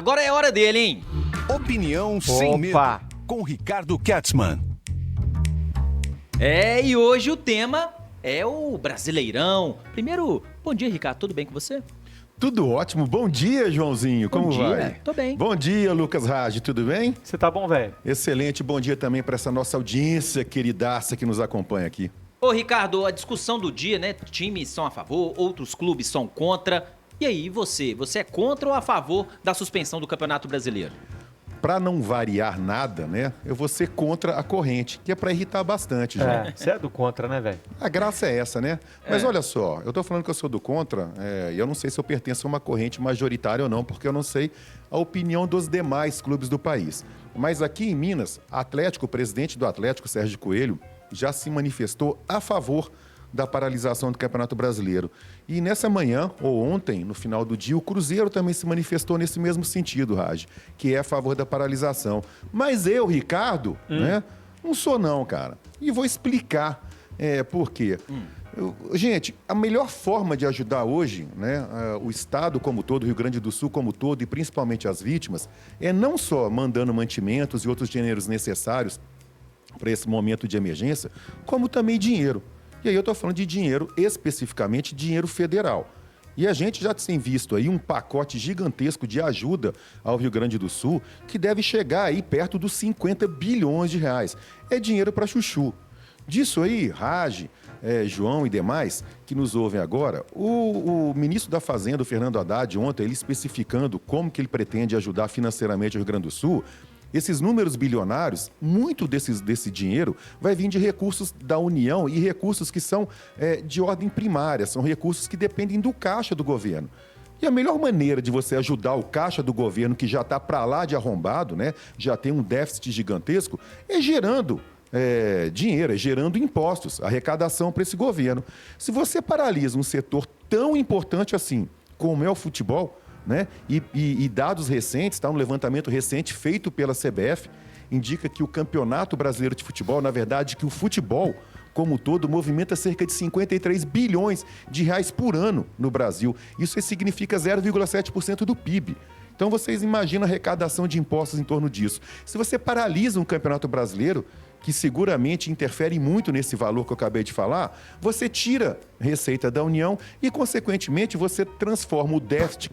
Agora é hora dele, hein? Opinião sem medo, com Ricardo Katzmann. E hoje o tema é o Brasileirão. Primeiro, bom dia, Ricardo, tudo bem com você? Tudo ótimo. Bom dia, Joãozinho. Como vai? Tô bem. Bom dia, Lucas Raj. Tudo bem? Você tá bom, velho? Excelente. Bom dia também para essa nossa audiência queridaça que nos acompanha aqui. Ô, Ricardo, a discussão do dia, né? Times são a favor, outros clubes são contra. E aí, você é contra ou a favor da suspensão do Campeonato Brasileiro? Para não variar nada, né? Eu vou ser contra a corrente, que é para irritar bastante, João. Você é do contra, né, velho? A graça é essa, né? Mas olha só, eu tô falando que eu sou do contra, e eu não sei se eu pertenço a uma corrente majoritária ou não, porque eu não sei a opinião dos demais clubes do país. Mas aqui em Minas, o presidente do Atlético, Sérgio Coelho, já se manifestou a favor da paralisação do Campeonato Brasileiro. E nessa manhã, ou ontem, no final do dia, o Cruzeiro também se manifestou nesse mesmo sentido, Raj, que é a favor da paralisação. Mas eu, Ricardo, né, não sou não, cara. E vou explicar por quê. Gente, a melhor forma de ajudar hoje, né, o Estado como todo, o Rio Grande do Sul como todo, e principalmente as vítimas, é não só mandando mantimentos e outros gêneros necessários para esse momento de emergência, como também dinheiro. E aí eu estou falando de dinheiro, especificamente dinheiro federal. E a gente já tem visto aí um pacote gigantesco de ajuda ao Rio Grande do Sul, que deve chegar aí perto dos 50 bilhões de reais. É dinheiro para chuchu. Disso aí, Raj, João e demais que nos ouvem agora, o ministro da Fazenda, o Fernando Haddad, ontem, ele especificando como que ele pretende ajudar financeiramente o Rio Grande do Sul. Esses números bilionários, muito desse dinheiro vai vir de recursos da União e recursos que são de ordem primária, são recursos que dependem do caixa do governo. E a melhor maneira de você ajudar o caixa do governo, que já está para lá de arrombado, né, já tem um déficit gigantesco, é gerando dinheiro, é gerando impostos, arrecadação para esse governo. Se você paralisa um setor tão importante assim, como é o futebol, né? E dados recentes, um levantamento recente feito pela CBF, indica que o Campeonato Brasileiro de Futebol, na verdade, que o futebol como todo movimenta cerca de 53 bilhões de reais por ano no Brasil. Isso significa 0,7% do PIB. Então vocês imaginam a arrecadação de impostos em torno disso. Se você paralisa um Campeonato Brasileiro, que seguramente interfere muito nesse valor que eu acabei de falar, você tira receita da União e, consequentemente, você transforma o déficit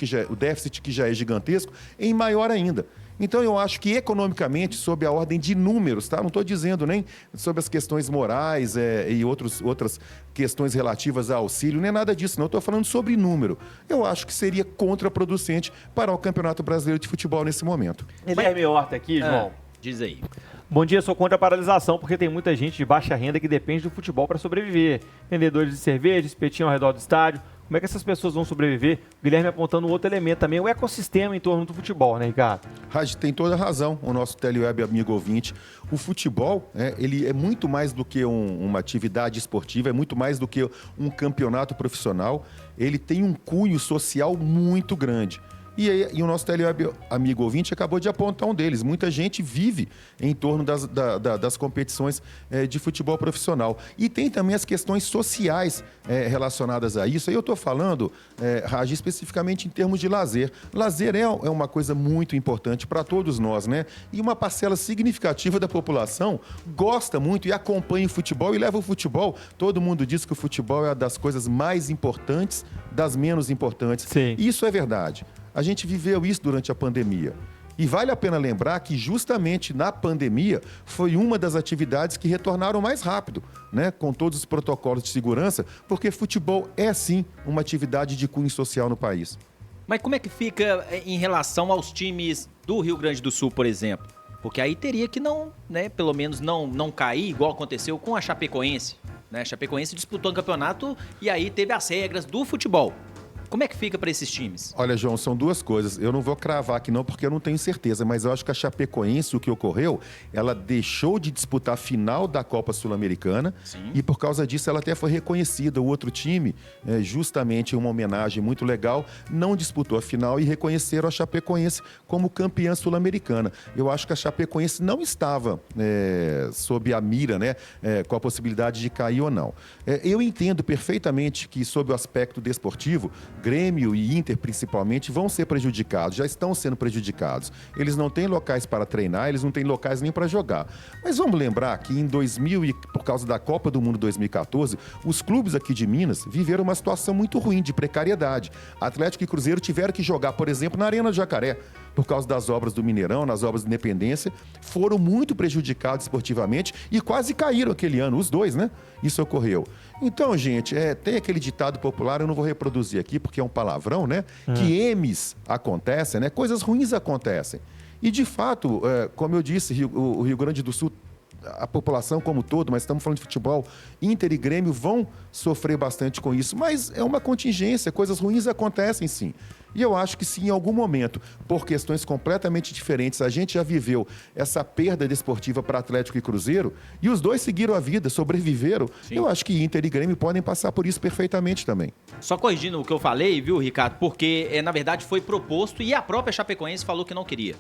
que já é gigantesco em maior ainda. Então, eu acho que, economicamente, sob a ordem de números, tá? Não estou dizendo nem sobre as questões morais e outras questões relativas a auxílio, nem nada disso, não. Estou falando sobre número. Eu acho que seria contraproducente para o Campeonato Brasileiro de Futebol nesse momento. Guilherme Horta aqui, João. Diz aí. Bom dia, sou contra a paralisação porque tem muita gente de baixa renda que depende do futebol para sobreviver. Vendedores de cerveja, espetinho ao redor do estádio. Como é que essas pessoas vão sobreviver? O Guilherme apontando um outro elemento também, o ecossistema em torno do futebol, né, Ricardo? Raj, tem toda a razão, o nosso teleweb amigo ouvinte. O futebol, ele é muito mais do que uma atividade esportiva, é muito mais do que um campeonato profissional. Ele tem um cunho social muito grande. E o nosso teleweb amigo ouvinte acabou de apontar um deles. Muita gente vive em torno das competições de futebol profissional. E tem também as questões sociais relacionadas a isso. Aí eu estou falando, Raj, especificamente em termos de lazer. Lazer é uma coisa muito importante para todos nós, né? E uma parcela significativa da população gosta muito e acompanha o futebol e leva o futebol. Todo mundo diz que o futebol é uma das coisas mais importantes, das menos importantes. Sim. Isso é verdade. A gente viveu isso durante a pandemia. E vale a pena lembrar que justamente na pandemia foi uma das atividades que retornaram mais rápido, né? Com todos os protocolos de segurança, porque futebol é sim uma atividade de cunho social no país. Mas como é que fica em relação aos times do Rio Grande do Sul, por exemplo? Porque aí teria que não, né, pelo menos não cair, igual aconteceu com a Chapecoense. Né? A Chapecoense disputou o campeonato e aí teve as regras do futebol. Como é que fica para esses times? Olha, João, são duas coisas. Eu não vou cravar aqui não, porque eu não tenho certeza, mas eu acho que a Chapecoense, o que ocorreu, ela deixou de disputar a final da Copa Sul-Americana. Sim. E por causa disso ela até foi reconhecida. O outro time, justamente uma homenagem muito legal, não disputou a final e reconheceram a Chapecoense como campeã sul-americana. Eu acho que a Chapecoense não estava sob a mira, né, com a possibilidade de cair ou não. Eu entendo perfeitamente que, sob o aspecto desportivo, Grêmio e Inter, principalmente, vão ser prejudicados, já estão sendo prejudicados. Eles não têm locais para treinar, eles não têm locais nem para jogar. Mas vamos lembrar que em 2000, por causa da Copa do Mundo 2014, os clubes aqui de Minas viveram uma situação muito ruim, de precariedade. Atlético e Cruzeiro tiveram que jogar, por exemplo, na Arena do Jacaré, por causa das obras do Mineirão, nas obras de Independência, foram muito prejudicados esportivamente e quase caíram aquele ano, os dois, né? Isso ocorreu. Então, gente, tem aquele ditado popular, eu não vou reproduzir aqui porque é um palavrão, né? Que M's acontecem, né? Coisas ruins acontecem. E, de fato, como eu disse, o Rio Grande do Sul, a população como um todo, mas estamos falando de futebol, Inter e Grêmio vão sofrer bastante com isso, mas é uma contingência, coisas ruins acontecem sim. E eu acho que se em algum momento, por questões completamente diferentes, a gente já viveu essa perda desportiva para Atlético e Cruzeiro, e os dois seguiram a vida, sobreviveram, sim. Eu acho que Inter e Grêmio podem passar por isso perfeitamente também. Só corrigindo o que eu falei, viu, Ricardo? Porque, na verdade, foi proposto e a própria Chapecoense falou que não queria.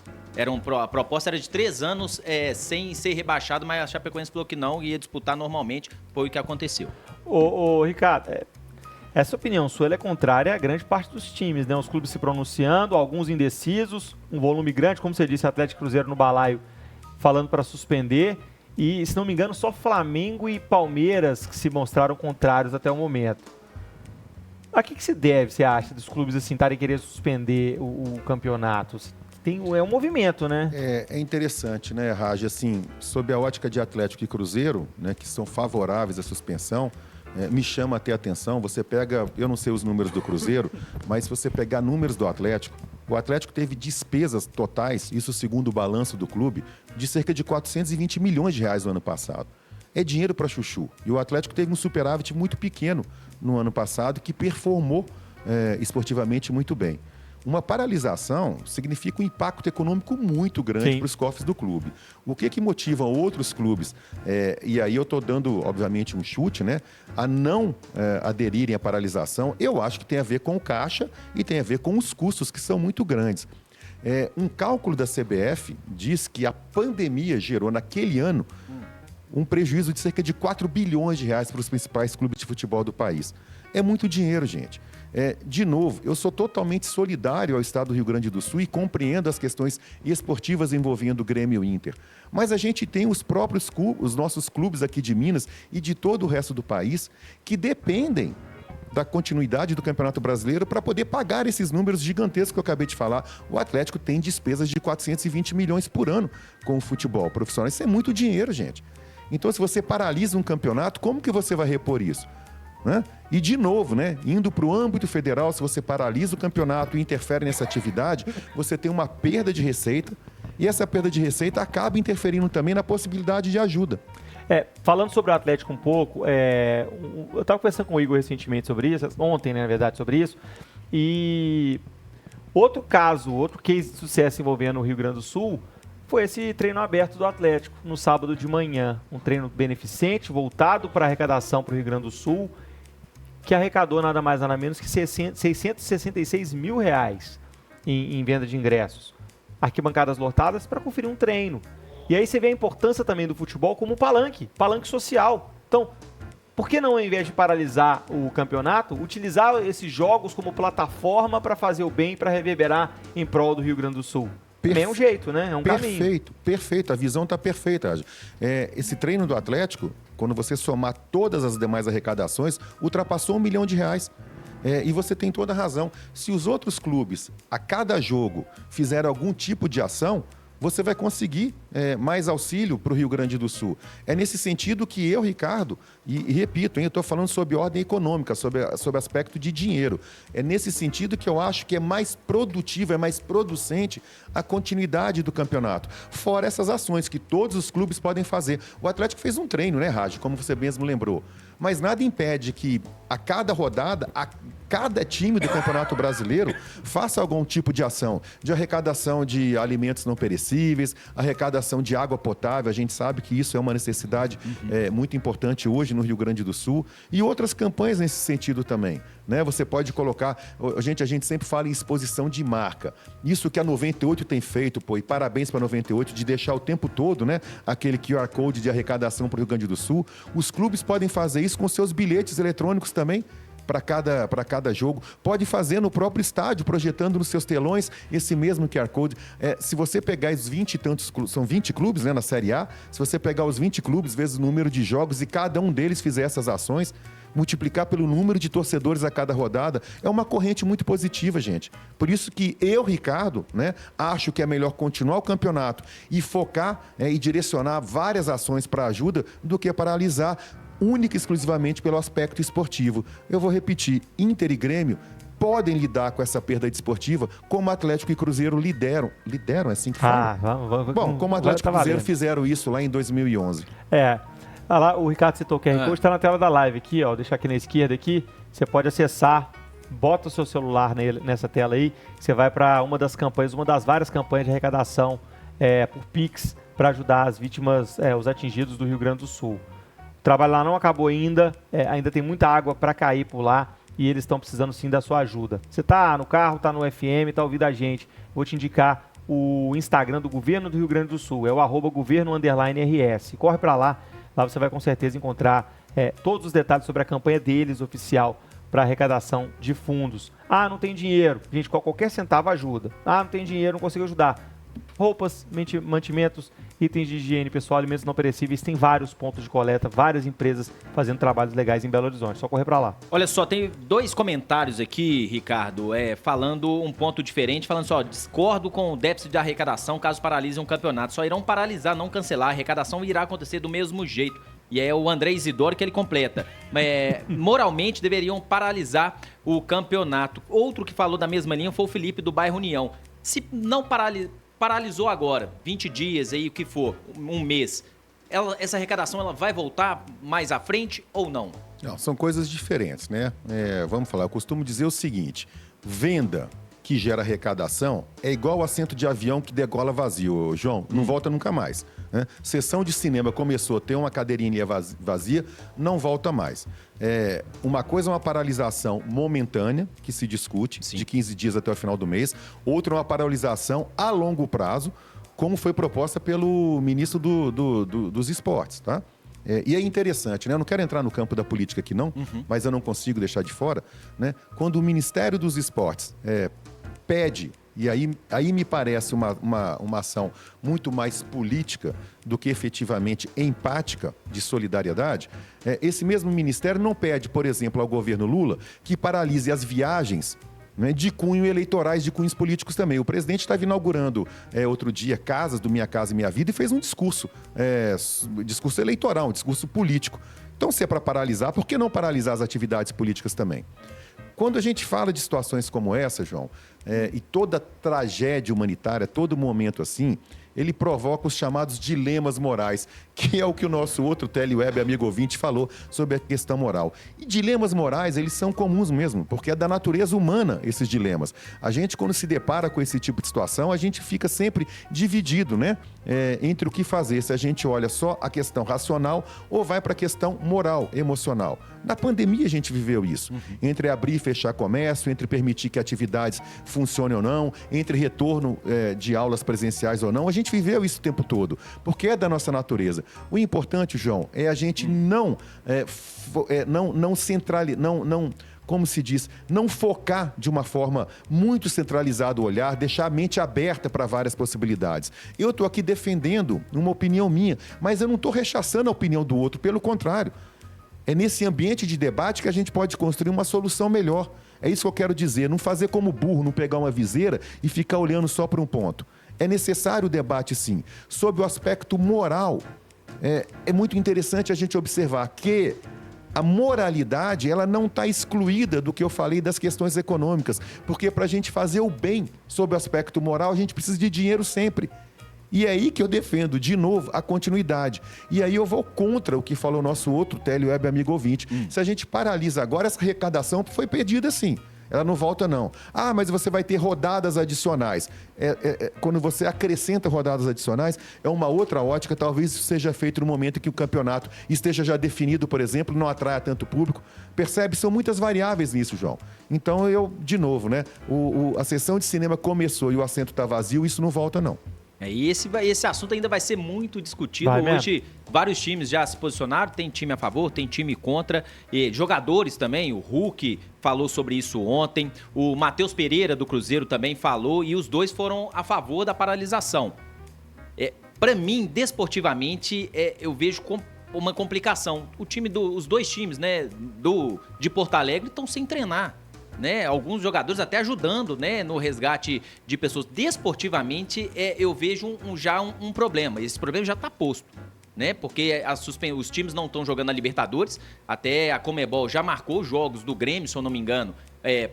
A proposta era de 3 anos sem ser rebaixado, mas a Chapecoense falou que não e ia disputar normalmente, foi o que aconteceu. Ô Ricardo, essa opinião sua é contrária a grande parte dos times, né? Os clubes se pronunciando, alguns indecisos, um volume grande, como você disse, Atlético e Cruzeiro no balaio falando para suspender. E, se não me engano, só Flamengo e Palmeiras que se mostraram contrários até o momento. A que se deve, você acha, dos clubes assim estarem querendo suspender o campeonato? É um movimento, né? É interessante, né, Raj? Assim, sob a ótica de Atlético e Cruzeiro, né, que são favoráveis à suspensão, me chama até a atenção, você pega, eu não sei os números do Cruzeiro, mas se você pegar números do Atlético, o Atlético teve despesas totais, isso segundo o balanço do clube, de cerca de 420 milhões de reais no ano passado. É dinheiro para chuchu. E o Atlético teve um superávit muito pequeno no ano passado, que performou esportivamente muito bem. Uma paralisação significa um impacto econômico muito grande para os cofres do clube. O que motiva outros clubes, e aí eu estou dando, obviamente, um chute, né, a não aderirem à paralisação, eu acho que tem a ver com o caixa e tem a ver com os custos, que são muito grandes. Um cálculo da CBF diz que a pandemia gerou, naquele ano, um prejuízo de cerca de 4 bilhões de reais para os principais clubes de futebol do país. É muito dinheiro, gente. De novo, eu sou totalmente solidário ao estado do Rio Grande do Sul e compreendo as questões esportivas envolvendo o Grêmio e o Inter. Mas a gente tem os nossos clubes aqui de Minas e de todo o resto do país que dependem da continuidade do Campeonato Brasileiro para poder pagar esses números gigantescos que eu acabei de falar. O Atlético tem despesas de 420 milhões por ano com o futebol profissional. Isso é muito dinheiro, gente. Então, se você paralisa um campeonato, como que você vai repor isso? Né? E, de novo, né, indo para o âmbito federal, se você paralisa o campeonato e interfere nessa atividade, você tem uma perda de receita e essa perda de receita acaba interferindo também na possibilidade de ajuda. Falando sobre o Atlético um pouco, eu estava conversando com o Igor recentemente sobre isso, ontem, né, na verdade, sobre isso, e outro case de sucesso envolvendo o Rio Grande do Sul foi esse treino aberto do Atlético no sábado de manhã, um treino beneficente, voltado para a arrecadação para o Rio Grande do Sul, que arrecadou nada mais nada menos que 666 mil reais em venda de ingressos. Arquibancadas lotadas para conferir um treino. E aí você vê a importância também do futebol como palanque social. Então, por que não, ao invés de paralisar o campeonato, utilizar esses jogos como plataforma para fazer o bem, para reverberar em prol do Rio Grande do Sul? É um jeito, né? É um caminho. Perfeito. A visão está perfeita. Esse treino do Atlético, quando você somar todas as demais arrecadações, ultrapassou R$1 milhão. E você tem toda a razão. Se os outros clubes, a cada jogo, fizerem algum tipo de ação, você vai conseguir mais auxílio para o Rio Grande do Sul. É nesse sentido que eu, Ricardo, e repito, eu estou falando sobre ordem econômica, sobre aspecto de dinheiro. É nesse sentido que eu acho que é mais produtivo, é mais producente a continuidade do campeonato. Fora essas ações que todos os clubes podem fazer. O Atlético fez um treino, né, Raj, como você mesmo lembrou. Mas nada impede que a cada rodada, cada time do Campeonato Brasileiro faça algum tipo de ação, de arrecadação de alimentos não perecíveis, arrecadação de água potável. A gente sabe que isso é uma necessidade muito importante hoje no Rio Grande do Sul, e outras campanhas nesse sentido também. Né? Você pode colocar... A gente sempre fala em exposição de marca. Isso que a 98 tem feito, e parabéns para a 98, de deixar o tempo todo, né, aquele QR Code de arrecadação para o Rio Grande do Sul. Os clubes podem fazer isso com seus bilhetes eletrônicos também. para cada jogo. Pode fazer no próprio estádio, projetando nos seus telões esse mesmo QR Code. Se você pegar os 20 e tantos clubes, são 20 clubes, né, na Série A, se você pegar os 20 clubes, vezes o número de jogos e cada um deles fizer essas ações, multiplicar pelo número de torcedores a cada rodada, é uma corrente muito positiva, gente. Por isso que eu, Ricardo, né, acho que é melhor continuar o campeonato e focar e direcionar várias ações para ajuda do que paralisar única e exclusivamente pelo aspecto esportivo. Eu vou repetir, Inter e Grêmio podem lidar com essa perda desportiva como Atlético e Cruzeiro lideram. Lideram, é assim que fala? Vamos. Bom, como Atlético e Cruzeiro fizeram isso lá em 2011. Lá, o Ricardo citou o QR Code, está na tela da live aqui, ó. Vou deixar aqui na esquerda aqui. Você pode acessar, bota o seu celular nessa tela aí. Você vai para uma das campanhas, uma das várias campanhas de arrecadação por Pix para ajudar as vítimas, os atingidos do Rio Grande do Sul. O trabalho lá não acabou ainda, ainda tem muita água para cair por lá e eles estão precisando sim da sua ajuda. Você tá no carro, tá no FM, tá ouvindo a gente. Vou te indicar o Instagram do Governo do Rio Grande do Sul, é o @governo_RS. Corre para lá. Lá você vai com certeza encontrar todos os detalhes sobre a campanha deles, oficial, para arrecadação de fundos. Ah, não tem dinheiro. Gente, qualquer centavo ajuda. Ah, não tem dinheiro, não consigo ajudar. Roupas, mantimentos, itens de higiene pessoal, alimentos não perecíveis. Tem vários pontos de coleta, várias empresas fazendo trabalhos legais em Belo Horizonte. Só correr para lá. Olha só, tem 2 comentários aqui, Ricardo, falando um ponto diferente, falando só, discordo com o déficit de arrecadação caso paralisem um campeonato. Só irão paralisar, não cancelar. A arrecadação irá acontecer do mesmo jeito. E é o André Isidoro que ele completa. Moralmente deveriam paralisar o campeonato. Outro que falou da mesma linha foi o Felipe do bairro União. Se não paralisou agora, 20 dias aí, o que for, um mês, essa arrecadação ela vai voltar mais à frente ou não? Não, são coisas diferentes, né? Vamos falar, eu costumo dizer o seguinte, venda que gera arrecadação é igual assento de avião que degola vazio, João, não volta nunca mais. Né? Sessão de cinema começou a ter uma cadeirinha vazia, não volta mais. Uma coisa é uma paralisação momentânea, que se discute, de 15 dias até o final do mês. Outra é uma paralisação a longo prazo, como foi proposta pelo ministro dos esportes, tá? E é interessante, né? Eu não quero entrar no campo da política aqui não, mas eu não consigo deixar de fora, né? Quando o Ministério dos Esportes pede, e aí me parece uma ação muito mais política do que efetivamente empática de solidariedade, esse mesmo ministério não pede, por exemplo, ao governo Lula que paralise as viagens, né, de cunho eleitorais, de cunhos políticos também. O presidente estava inaugurando outro dia Casas do Minha Casa e Minha Vida e fez um discurso eleitoral, um discurso político. Então, se é para paralisar, por que não paralisar as atividades políticas também? Quando a gente fala de situações como essa, João, e toda tragédia humanitária, todo momento assim, ele provoca os chamados dilemas morais, que é o que o nosso outro teleweb amigo ouvinte falou sobre a questão moral. E dilemas morais, eles são comuns mesmo, porque é da natureza humana esses dilemas. A gente, quando se depara com esse tipo de situação, a gente fica sempre dividido, né? Entre o que fazer, se a gente olha só a questão racional ou vai para a questão moral, emocional. Na pandemia a gente viveu isso, entre abrir e fechar comércio, entre permitir que atividades funcionem ou não, entre retorno de aulas presenciais ou não, a gente viveu isso o tempo todo, porque é da nossa natureza. O importante, João, é a gente não centralizar, como se diz, não focar de uma forma muito centralizada o olhar, deixar a mente aberta para várias possibilidades. Eu estou aqui defendendo uma opinião minha, mas eu não estou rechaçando a opinião do outro, pelo contrário. É nesse ambiente de debate que a gente pode construir uma solução melhor. É isso que eu quero dizer, não fazer como burro, não pegar uma viseira e ficar olhando só para um ponto. É necessário o debate, sim. Sob o aspecto moral, é muito interessante a gente observar que a moralidade, ela não está excluída do que eu falei das questões econômicas, porque para a gente fazer o bem sob o aspecto moral, a gente precisa de dinheiro sempre. E é aí que eu defendo, de novo, a continuidade. E aí eu vou contra o que falou o nosso outro teleweb amigo ouvinte. Se a gente paralisa agora, essa arrecadação foi perdida sim. Ela não volta, não. Ah, mas você vai ter rodadas adicionais. Quando você acrescenta rodadas adicionais, é uma outra ótica. Talvez isso seja feito no momento em que o campeonato esteja já definido, por exemplo, não atraia tanto público. Percebe? São muitas variáveis nisso, João. Então, de novo, né? A sessão de cinema começou e o assento está vazio, isso não volta, não. E esse assunto ainda vai ser muito discutido. Hoje, vários times já se posicionaram, tem time a favor, tem time contra. E jogadores também, o Hulk falou sobre isso ontem, o Matheus Pereira do Cruzeiro também falou, e os dois foram a favor da paralisação. Para mim, desportivamente, eu vejo uma complicação. Os dois times, né, de Porto Alegre estão sem treinar. Né, alguns jogadores até ajudando, né, no resgate de pessoas. Desportivamente, eu vejo já um problema. Esse problema já está posto, né, porque os times não estão jogando a Libertadores. Até a Conmebol já marcou jogos do Grêmio, se eu não me engano,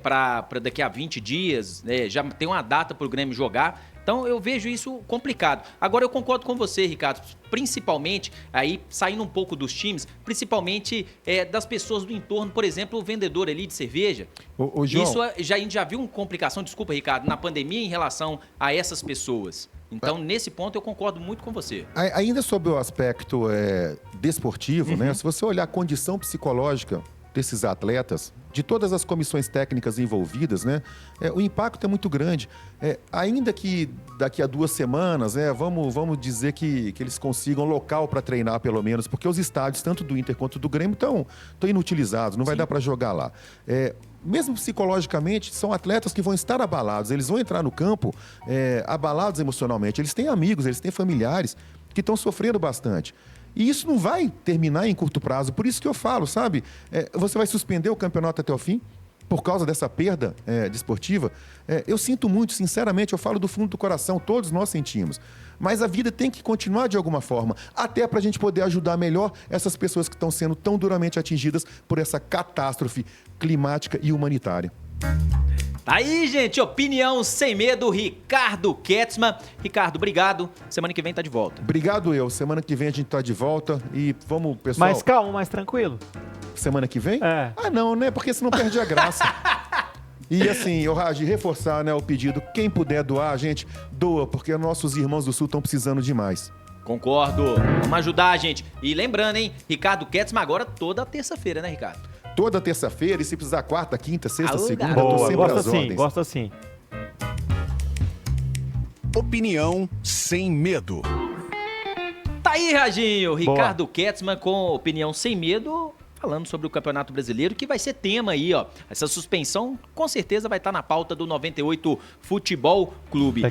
para daqui a 20 dias. Já tem uma data para o Grêmio jogar. Então, eu vejo isso complicado. Agora, eu concordo com você, Ricardo, principalmente, aí saindo um pouco dos times, principalmente das pessoas do entorno, por exemplo, o vendedor ali de cerveja. Ô, João, isso a gente já viu uma complicação, desculpa, Ricardo, na pandemia em relação a essas pessoas. Então, nesse ponto, eu concordo muito com você. Ainda sobre o aspecto desportivo, né? Se você olhar a condição psicológica desses atletas, de todas as comissões técnicas envolvidas, né? O impacto é muito grande. Ainda que daqui a 2 semanas, vamos dizer que eles consigam local para treinar pelo menos, porque os estádios, tanto do Inter quanto do Grêmio, estão inutilizados, não vai dar para jogar lá. Mesmo psicologicamente, são atletas que vão estar abalados, eles vão entrar no campo abalados emocionalmente, eles têm amigos, eles têm familiares que estão sofrendo bastante. E isso não vai terminar em curto prazo. Por isso que eu falo, sabe? Você vai suspender o campeonato até o fim por causa dessa perda desportiva. Eu sinto muito, sinceramente, eu falo do fundo do coração, todos nós sentimos. Mas a vida tem que continuar de alguma forma, até para a gente poder ajudar melhor essas pessoas que estão sendo tão duramente atingidas por essa catástrofe climática e humanitária. Tá aí, gente, opinião sem medo, Ricardo Ketzmann. Ricardo, obrigado. Semana que vem tá de volta. Obrigado eu. Semana que vem a gente tá de volta e vamos, pessoal... Mais calmo, mais tranquilo. Semana que vem? Ah, não, né? Porque senão perde a graça. E assim, Raj, reforçar, né, o pedido. Quem puder doar, gente, doa, porque nossos irmãos do Sul estão precisando demais. Concordo. Vamos ajudar, gente. E lembrando, hein, Ricardo Ketzmann agora toda terça-feira, né, Ricardo? Toda terça-feira, e se precisar quarta, quinta, sexta, segunda, eu tô sempre às ordens. Gosto assim. Opinião sem medo. Tá aí, Rajinho. Ricardo Ketzmann com opinião sem medo, falando sobre o Campeonato Brasileiro, que vai ser tema aí, ó. Essa suspensão, com certeza, vai estar na pauta do 98 Futebol Clube.